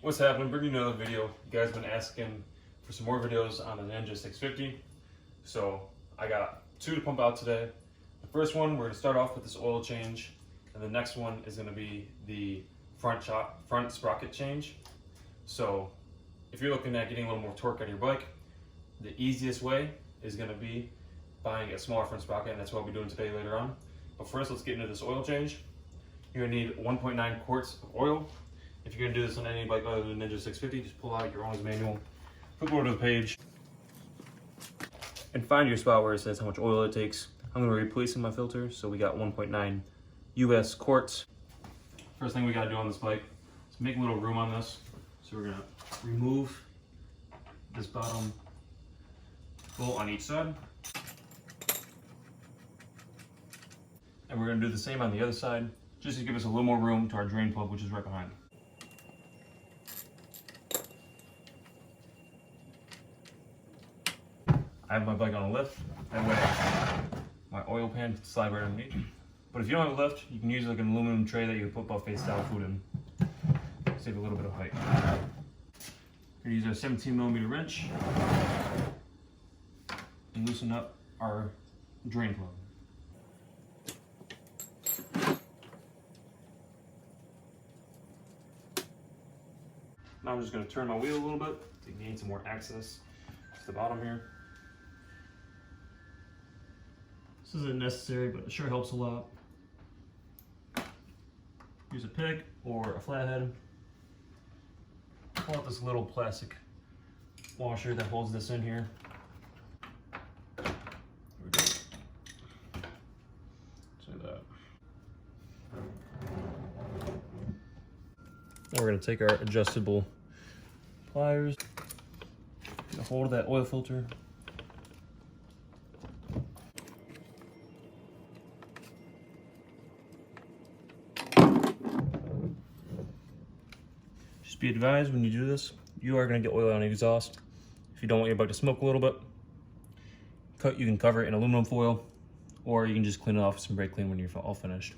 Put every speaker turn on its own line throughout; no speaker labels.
What's happening? Bringing you another video. You guys have been asking for some more videos on the Ninja 650. So I got two to pump out today. The first one, we're going to start off with this oil change. And the next one is going to be the front sprocket change. So if you're looking at getting a little more torque out of your bike, the easiest way is going to be buying a smaller front sprocket, and that's what we'll be doing today later on. But first, let's get into this oil change. You're going to need 1.9 quarts of oil. If you're going to do this on any bike other than Ninja 650, just pull out your owner's manual, flip over to the page, and find your spot where it says how much oil it takes. I'm going to be replacing my filter, so we got 1.9 US quarts. First thing we got to do on this bike is make a little room on this. So we're going to remove this bottom bolt on each side. And we're going to do the same on the other side, just to give us a little more room to our drain plug, which is right behind. I have my bike on a lift, that way my oil pan can slide right underneath. But if you don't have a lift, you can use like an aluminum tray that you put buffet style food in. Save a little bit of height. We're going to use our 17mm wrench and loosen up our drain plug. Now I'm just going to turn my wheel a little bit to gain some more access to the bottom here. This isn't necessary, but it sure helps a lot. Use a pick or a flathead. Pull out this little plastic washer that holds this in here. There we go. Just like that. Now we're going to take our adjustable pliers, get a hold of that oil filter. Just be advised when you do this, you are going to get oil on the exhaust. If you don't want your bike to smoke a little bit, you can cover it in aluminum foil, or you can just clean it off with some brake clean when you're all finished.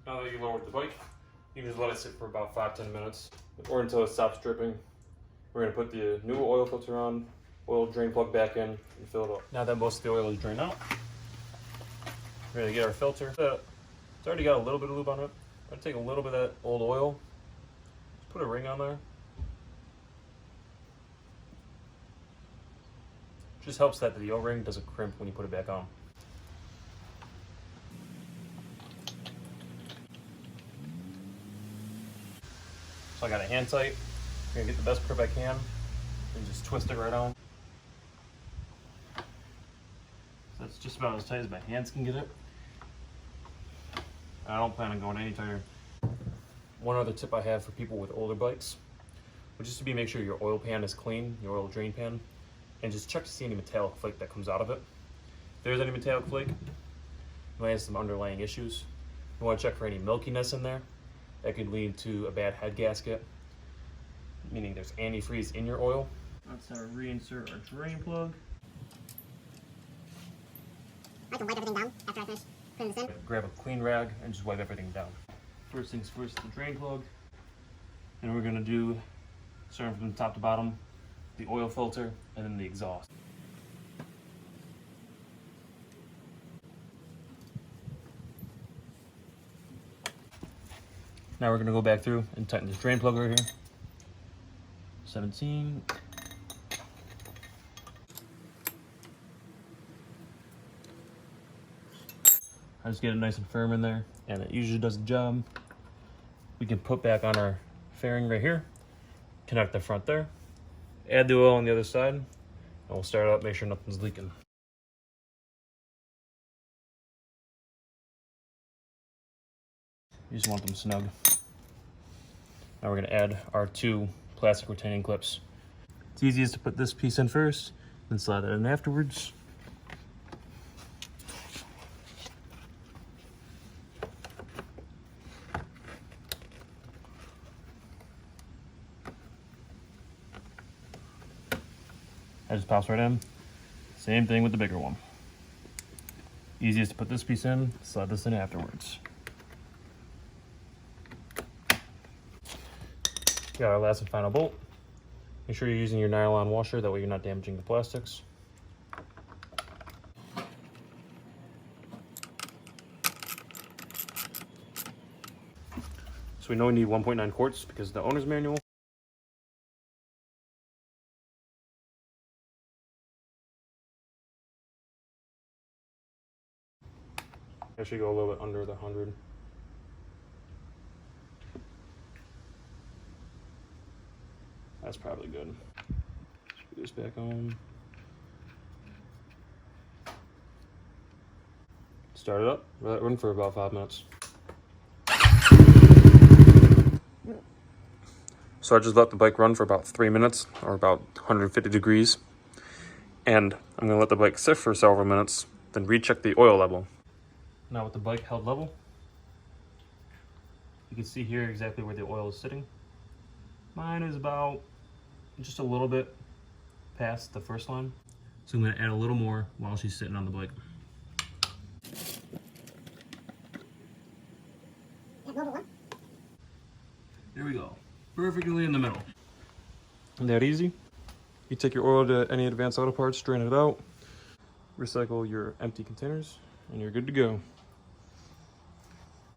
Now that you lowered the bike, you can just let it sit for about 5-10 minutes or until it stops dripping. We're going to put the new oil filter on, oil drain plug back in, and fill it up. Now that most of the oil is drained out, we're going to get our filter. It's already got a little bit of lube on it. I'm going to take a little bit of that old oil, just put a ring on there. Just helps that the O-ring doesn't crimp when you put it back on. So I got it hand tight. I'm gonna get the best grip I can and just twist it right on. So that's just about as tight as my hands can get it. I don't plan on going any tighter. One other tip I have for people with older bikes would just to be make sure your oil pan is clean, your oil drain pan, and just check to see any metallic flake that comes out of it. If there's any metallic flake, it might have some underlying issues. You want to check for any milkiness in there. That could lead to a bad head gasket, meaning there's antifreeze in your oil. That's how we reinsert our drain plug.
I can wipe everything down after I finish putting this in.
Grab a clean rag and just wipe everything down. First things first, the drain plug. And we're going to do, starting from top to bottom, the oil filter and then the exhaust. Now we're going to go back through and tighten this drain plug right here. 17. I just get it nice and firm in there, and it usually does the job. We can put back on our fairing right here, connect the front there, add the oil on the other side, and we'll start up, make sure nothing's leaking. You just want them snug. Now we're going to add our two plastic retaining clips. It's easiest to put this piece in first, then slide that in afterwards. That just pops right in. Same thing with the bigger one. Easiest to put this piece in, slide this in afterwards. Got our last and final bolt. Make sure you're using your nylon washer, that way you're not damaging the plastics. So we know we need 1.9 quarts because the owner's manual. Actually go a little bit under the 100. That's probably good. Screw this back on. Start it up, let it run for about 5 minutes. So I just let the bike run for about 3 minutes, or about 150 degrees. And I'm gonna let the bike sit for several minutes, then recheck the oil level. Now with the bike held level, you can see here exactly where the oil is sitting. Mine is about just a little bit past the first line. So I'm gonna add a little more while she's sitting on the bike. There we go, perfectly in the middle. Isn't that easy? You take your oil to any advanced auto parts, drain it out, recycle your empty containers, and you're good to go.